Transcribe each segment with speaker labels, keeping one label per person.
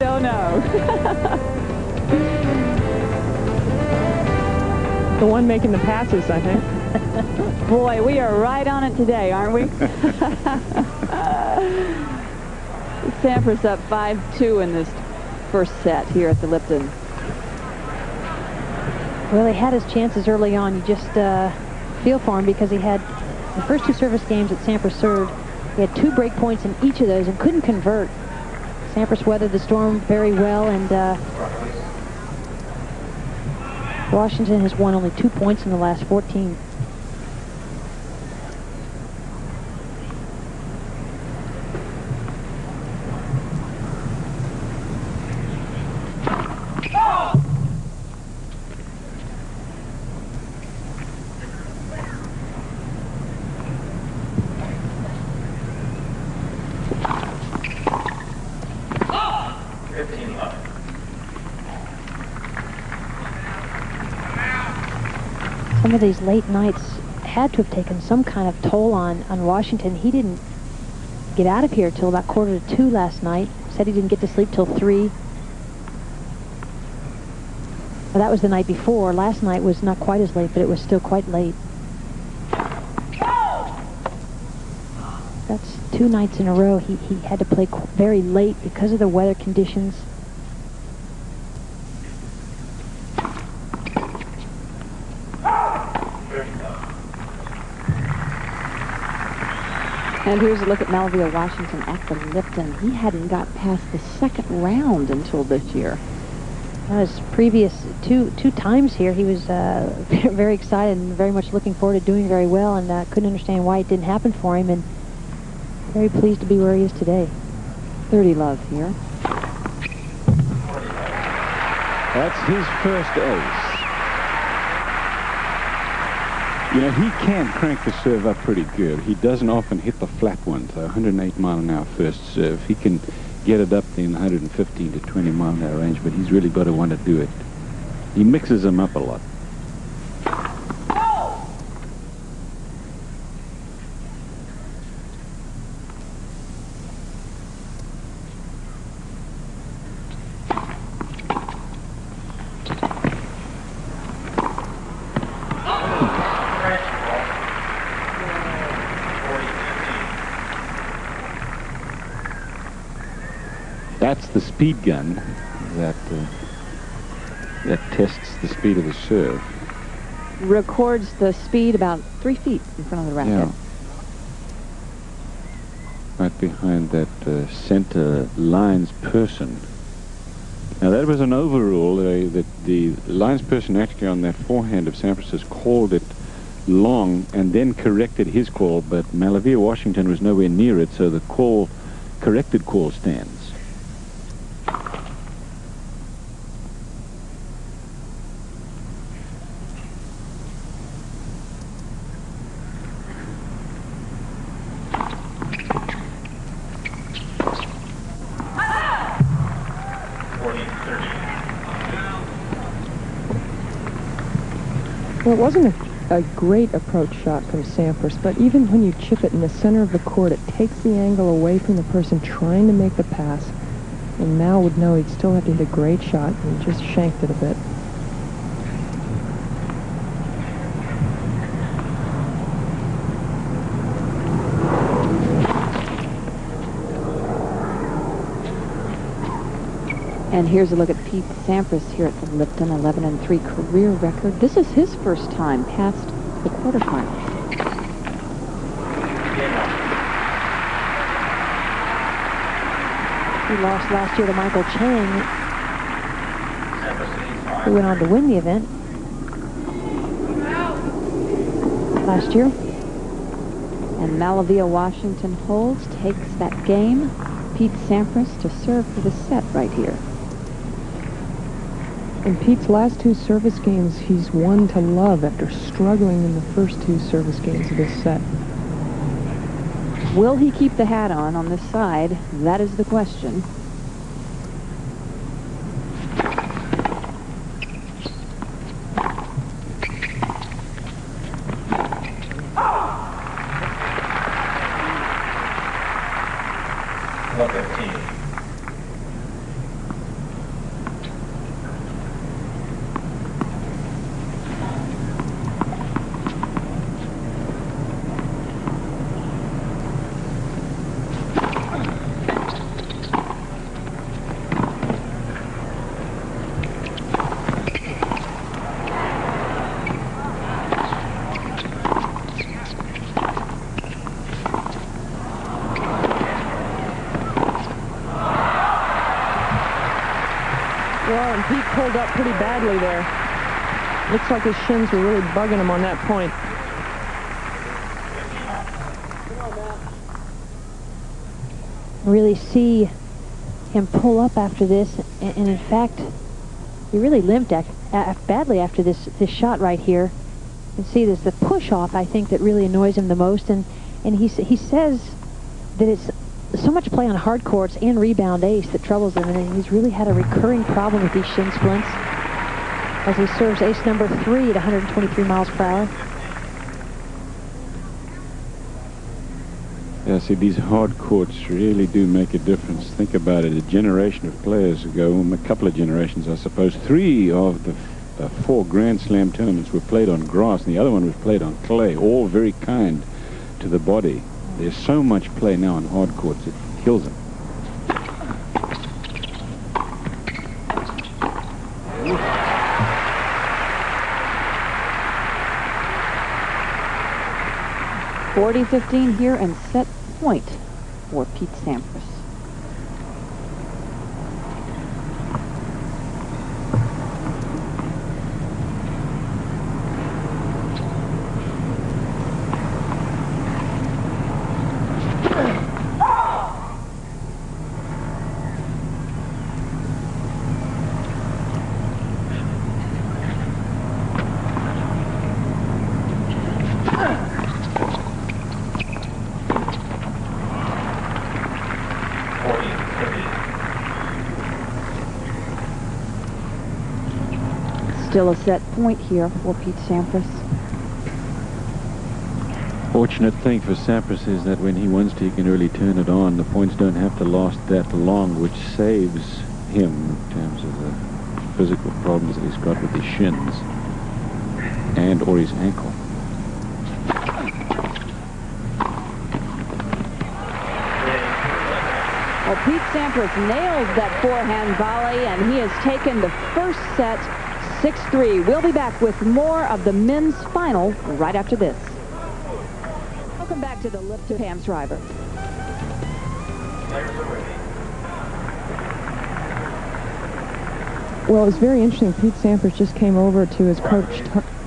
Speaker 1: Don't know.
Speaker 2: The one making the passes, I think.
Speaker 1: Boy, we are right on it today, aren't we? Sampras up 5-2 in this first set here at the Lipton.
Speaker 3: Well, he had his chances early on. You just feel for him because he had the first 2 service games that Sampras served. He had 2 break points in each of those and couldn't convert. Sampras weathered the storm very well, and Washington has won only 2 points in the last 14. Some of these late nights had to have taken some kind of toll on Washington. He didn't get out of here till about 1:45 last night. Said he didn't get to sleep till 3. Well, that was the night before. Last night was not quite as late, but it was still quite late. That's 2 nights in a row. He had to play very late because of the weather conditions.
Speaker 1: And here's a look at Malavia Washington at the Lipton. He hadn't got past the second round until this year.
Speaker 3: His previous two times here, he was very excited and very much looking forward to doing very well, and couldn't understand why it didn't happen for him, and very pleased to be where he is today.
Speaker 1: 30 love here.
Speaker 4: That's his first ace. You know, he can crank the serve up pretty good. He doesn't often hit the flat ones, 108 mile an hour first serve. He can get it up in 115 to 20 mile an hour range, but he's really got to want to do it. He mixes them up a lot. That's the speed gun that tests the speed of the serve.
Speaker 1: Records the speed about 3 feet in front of the racket.
Speaker 4: Yeah. Right behind that center lines person. Now that was an overrule. That the lines person actually on that forehand of Sampras's called it long and then corrected his call, but Malavia Washington was nowhere near it, so the corrected call stands.
Speaker 2: Well, it wasn't a great approach shot from Sampras, but even when you chip it in the center of the court, it takes the angle away from the person trying to make the pass. And Mal would know he'd still have to hit a great shot, and he just shanked it a bit.
Speaker 1: And here's a look at Pete Sampras here at the Lipton, 11-3 career record. This is his first time past the quarterfinals.
Speaker 3: He lost last year to Michael Chang, who went on to win the event last year.
Speaker 1: And Malavia Washington holds, takes that game. Pete Sampras to serve for the set right here.
Speaker 2: In Pete's last 2 service games, he's won to love after struggling in the first 2 service games of this set.
Speaker 1: Will he keep the hat on this side? That is the question.
Speaker 2: Well, and Pete pulled up pretty badly there. Looks like his shins were really bugging him on that point.
Speaker 3: Really see him pull up after this, and in fact, he really limped badly after this shot right here. You can see there's the push-off, I think, that really annoys him the most, and he says that it's so much play on hard courts and rebound ace that troubles him, and he's really had a recurring problem with these shin splints as he serves ace number 3 at 123 miles per hour.
Speaker 4: Yeah, see, these hard courts really do make a difference. Think about it. A generation of players ago, a couple of generations, I suppose, 3 of the 4 Grand Slam tournaments were played on grass, and the other one was played on clay, all very kind to the body. There's so much play now on hard courts, it kills them.
Speaker 1: .40-15 here and set point for Pete Sampras. Still a set point here for Pete Sampras.
Speaker 4: Fortunate thing for Sampras is that when he wants to, he can really turn it on. The points don't have to last that long, which saves him in terms of the physical problems that he's got with his shins and or his ankle.
Speaker 1: Well, Pete Sampras nails that forehand volley, and he has taken the first set 6-3. We'll be back with more of the men's final right after this. Welcome back to the Lipton Pam's driver.
Speaker 2: Well, it's very interesting. Pete Sampras just came over to his coach,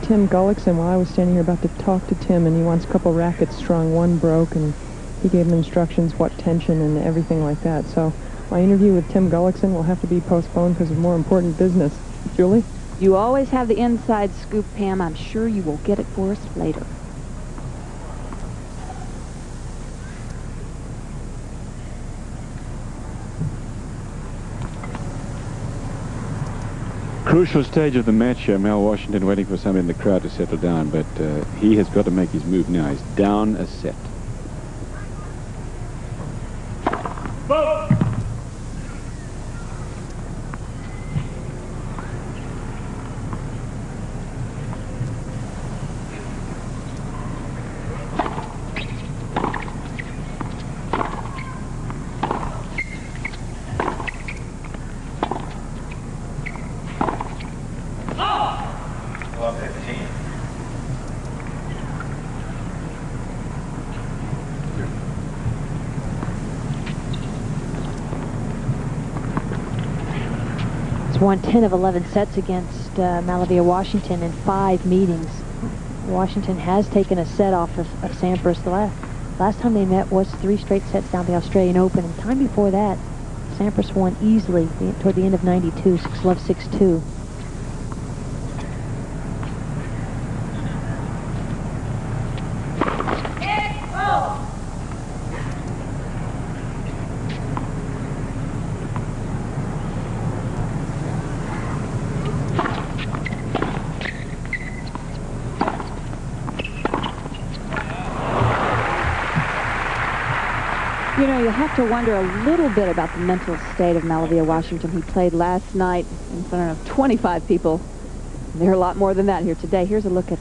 Speaker 2: Tim Gullickson, while I was standing here about to talk to Tim, and he wants a couple rackets strung. One broke, and he gave him instructions, what tension and everything like that. So my interview with Tim Gullickson will have to be postponed because of more important business. Julie?
Speaker 1: You always have the inside scoop, Pam. I'm sure you will get it for us later.
Speaker 4: Crucial stage of the match here. Mel Washington waiting for somebody in the crowd to settle down, but he has got to make his move now. He's down a set.
Speaker 5: Vote.
Speaker 3: It's won 10 of 11 sets against Malavia Washington in 5 meetings. Washington has taken a set off of Sampras. The last time they met was 3 straight sets down the Australian Open. And time before that, Sampras won easily toward the end of 92, 6-love, 6-2.
Speaker 1: You know, you have to wonder a little bit about the mental state of Malavia Washington. He played last night in front of 25 people. There are a lot more than that here today. Here's a look at